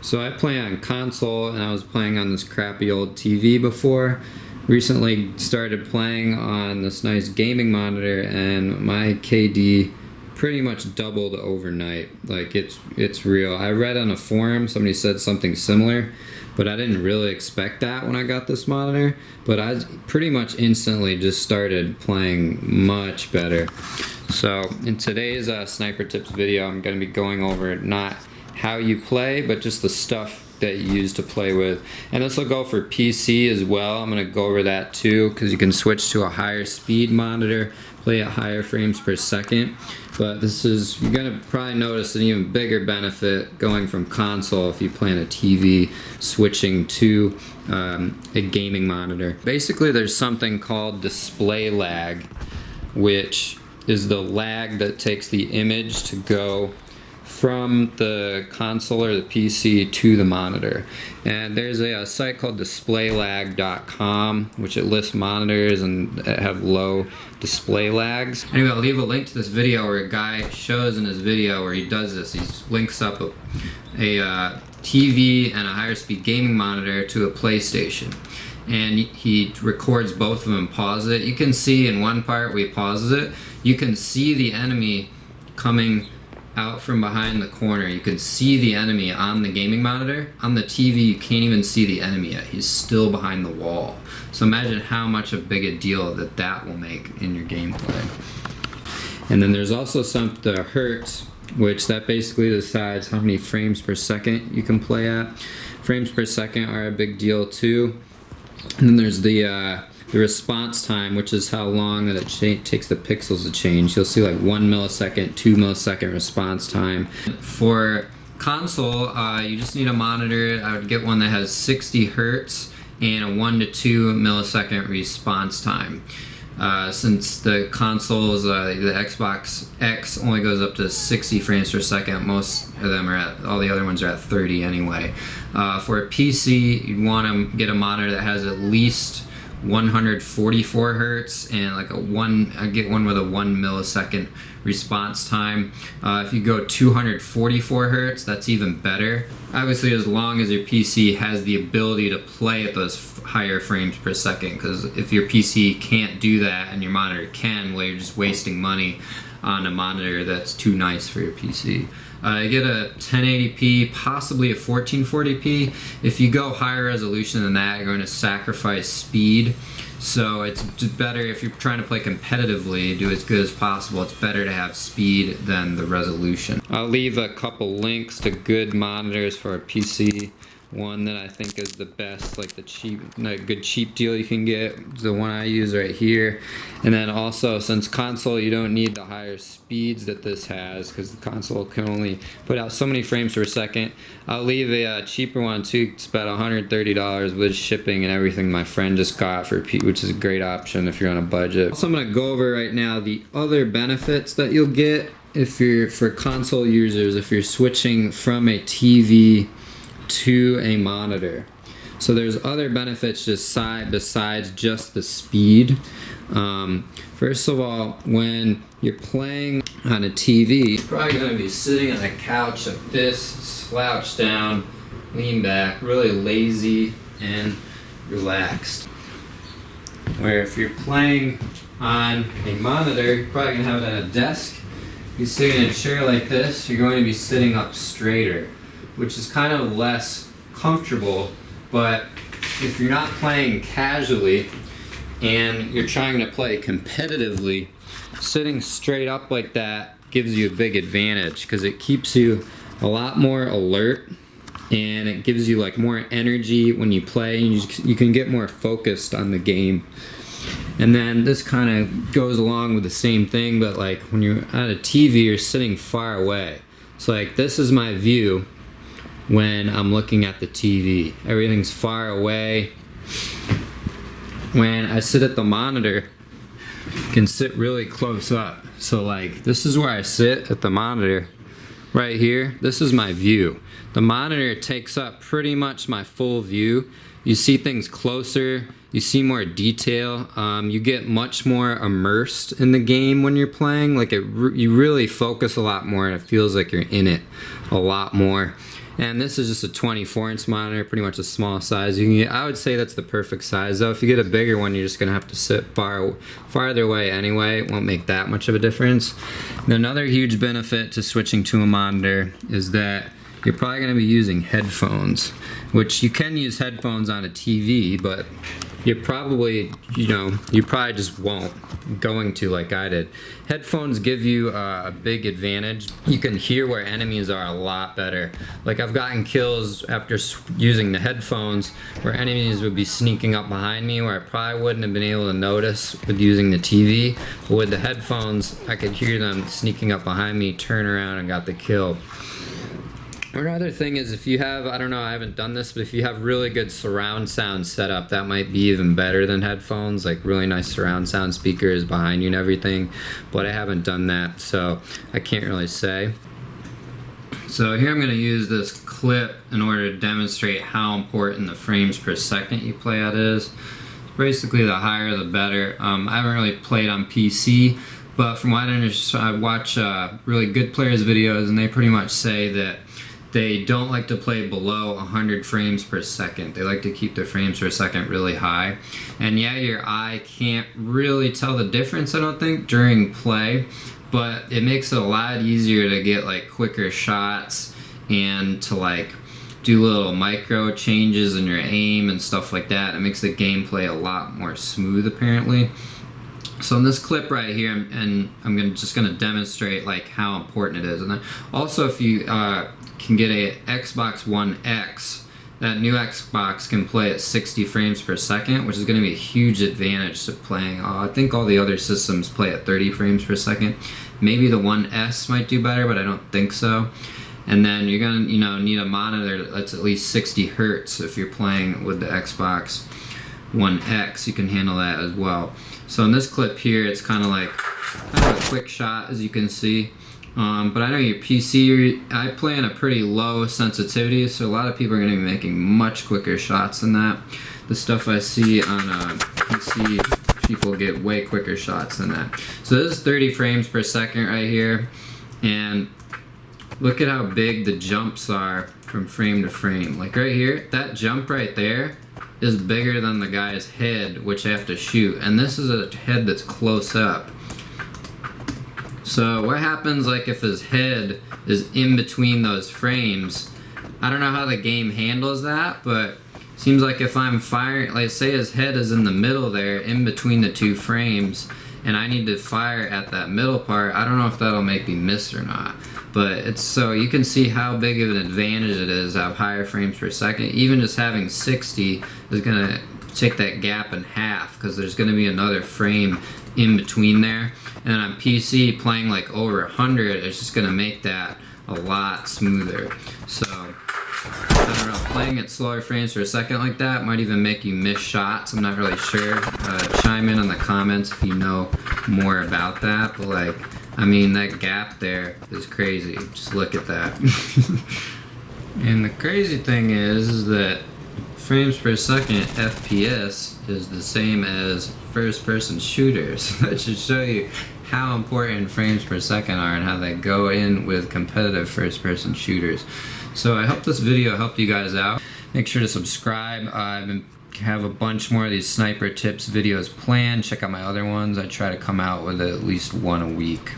So I play on console, and I was playing on this crappy old TV before. Recently started playing on this nice gaming monitor, and my KD pretty much doubled overnight. Like it's real. I read on a forum somebody said something similar, but I didn't really expect that when I got this monitor. But I pretty much instantly just started playing much better. So in today's sniper tips video, I'm going to be going over not how you play, but just the stuff that you use to play with. And this will go for PC as well. I'm going to go over that too, because you can switch to a higher speed monitor, play at higher frames per second. But this is, you're going to probably notice an even bigger benefit going from console if you play on a TV, switching to a gaming monitor. Basically there's something called display lag, which is the lag that takes the image to go from the console or the PC to the monitor. And there's a site called displaylag.com, which it lists monitors and have low display lags. Anyway, I'll leave a link to this video where a guy shows in his video where he does this. He links up a TV and a higher speed gaming monitor to a PlayStation. And he records both of them, pauses it. You can see in one part where he pauses it, you can see the enemy coming out from behind the corner. You can see the enemy on the gaming monitor. On the TV, you can't even see the enemy yet. He's still behind the wall. So imagine how much a big a deal that will make in your gameplay. And then there's also the hertz, which that basically decides how many frames per second you can play at. Frames per second are a big deal too. And then there's the response time, which is how long that it takes the pixels to change. You'll see like 1 millisecond, 2 millisecond response time. For console, you just need a monitor. I would get one that has 60 hertz and a 1 to 2 millisecond response time. Since the consoles, the Xbox X only goes up to 60 frames per second, most of them are all the other ones are at 30 anyway. For a PC, you'd want to get a monitor that has at least 144 hertz and like I get one with a 1 millisecond response time. If you go 244 hertz, that's even better. Obviously, as long as your PC has the ability to play at those higher frames per second, because if your PC can't do that and your monitor can, well, you're just wasting money on a monitor that's too nice for your PC. You get a 1080p, possibly a 1440p. If you go higher resolution than that, you're going to sacrifice speed. So it's just better if you're trying to play competitively, do as good as possible. It's better to have speed than the resolution. I'll leave a couple links to good monitors for a PC. One that I think is the best, like a good cheap deal you can get, is the one I use right here. And then also, since console, you don't need the higher speeds that this has, because the console can only put out so many frames per second. I'll leave a cheaper one too. It's about $130 with shipping and everything. My friend just got for which is a great option if you're on a budget. So I'm gonna go over right now the other benefits that you'll get if you're for console users if you're switching from a TV to a monitor. So there's other benefits besides just the speed. First of all, when you're playing on a TV, you're probably going to be sitting on a couch like this, slouched down, lean back, really lazy and relaxed. Where if you're playing on a monitor, you're probably going to have it on a desk. If you sit in a chair like this, you're going to be sitting up straighter, which is kind of less comfortable. But if you're not playing casually and you're trying to play competitively, sitting straight up like that gives you a big advantage, because it keeps you a lot more alert and it gives you like more energy when you play, and you can get more focused on the game. And then this kind of goes along with the same thing, but like when you're on a TV, you're sitting far away. So like this is my view when I'm looking at the TV. Everything's far away. When I sit at the monitor, I can sit really close up. So like this is where I sit at the monitor. Right here, this is my view. The monitor takes up pretty much my full view, You see things closer, you see more detail, you get much more immersed in the game when you're playing. Like you really focus a lot more and it feels like you're in it a lot more. And this is just a 24-inch monitor, pretty much a small size. You can get, I would say that's the perfect size though. If you get a bigger one, you're just gonna have to sit farther away anyway. It won't make that much of a difference. And another huge benefit to switching to a monitor is that you're probably gonna be using headphones, which you can use headphones on a TV, but you probably, you probably just won't going to like I did. Headphones give you a big advantage. You can hear where enemies are a lot better. Like I've gotten kills after using the headphones where enemies would be sneaking up behind me where I probably wouldn't have been able to notice with using the TV. But with the headphones, I could hear them sneaking up behind me, turn around and got the kill. Another thing is if you have, I don't know, I haven't done this, but if you have really good surround sound set up, that might be even better than headphones, like really nice surround sound speakers behind you and everything, but I haven't done that, so I can't really say. So here I'm going to use this clip in order to demonstrate how important the frames per second you play at is. Basically the higher the better. I haven't really played on PC, but from what I understand, I watch really good players' videos and they pretty much say that they don't like to play below 100 frames per second. They like to keep their frames per second really high. And yeah, your eye can't really tell the difference, I don't think, during play, but it makes it a lot easier to get like quicker shots and to like do little micro changes in your aim and stuff like that. It makes the gameplay a lot more smooth apparently. So in this clip right here, I'm just gonna demonstrate like how important it is. And then also if you can get a Xbox One X, that new Xbox can play at 60 frames per second, which is going to be a huge advantage to playing. I think all the other systems play at 30 frames per second. Maybe the One S might do better, but I don't think so. And then you're going to need a monitor that's at least 60 hertz if you're playing with the Xbox One X. You can handle that as well. So in this clip here, it's kind of like a quick shot, as you can see. But I know your PC, I play in a pretty low sensitivity, so a lot of people are going to be making much quicker shots than that. The stuff I see on PC, people get way quicker shots than that. So this is 30 frames per second right here, and look at how big the jumps are from frame to frame. Like right here, that jump right there is bigger than the guy's head, which I have to shoot, and this is a head that's close up. So what happens like if his head is in between those frames? I don't know how the game handles that, but it seems like if I'm firing, like say his head is in the middle there, in between the two frames, and I need to fire at that middle part, I don't know if that'll make me miss or not. But it's, so you can see how big of an advantage it is to have higher frames per second. Even just having 60 is gonna take that gap in half, because there's gonna be another frame in between there. And on PC, playing like over 100, it's just gonna make that a lot smoother. So, I don't know, playing at slower frames per second like that might even make you miss shots. I'm not really sure. Chime in the comments if you know more about that. But like, I mean, that gap there is crazy. Just look at that. And the crazy thing is that frames per second FPS is the same as first-person shooters. That should show you how important frames per second are and how they go in with competitive first-person shooters. So I hope this video helped you guys out. Make sure to subscribe. I have a bunch more of these sniper tips videos planned. Check out my other ones. I try to come out with at least one a week.